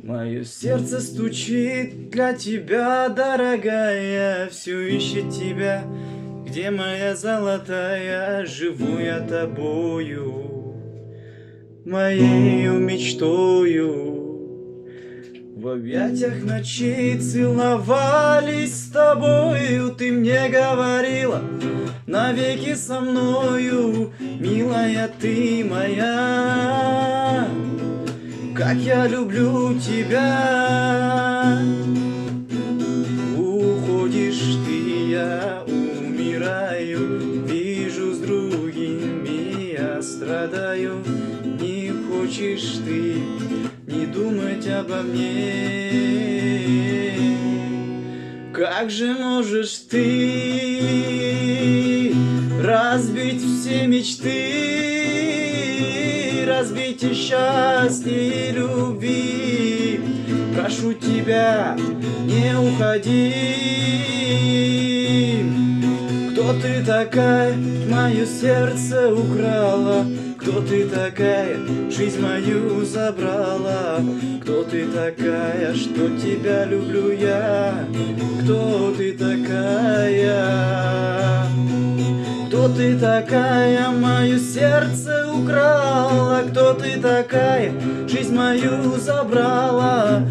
Мое сердце стучит для тебя, дорогая, все ищет тебя. Где моя золотая, живу я тобою, моею мечтою. В объятиях ночи целовались с тобою, ты мне говорила, навеки со мною, милая ты моя. Как я люблю тебя. Уходишь ты, я умираю, вижу с другими я страдаю. Не хочешь ты не думать обо мне. Как же можешь ты разбить все мечты, разбить и счастье, и любви? Прошу тебя, не уходи. Кто ты такая, мое сердце украла? Кто ты такая, жизнь мою забрала? Кто ты такая, что тебя люблю я? Кто ты такая? Кто ты такая, мое сердце украла? Кто ты такая, жизнь мою забрала?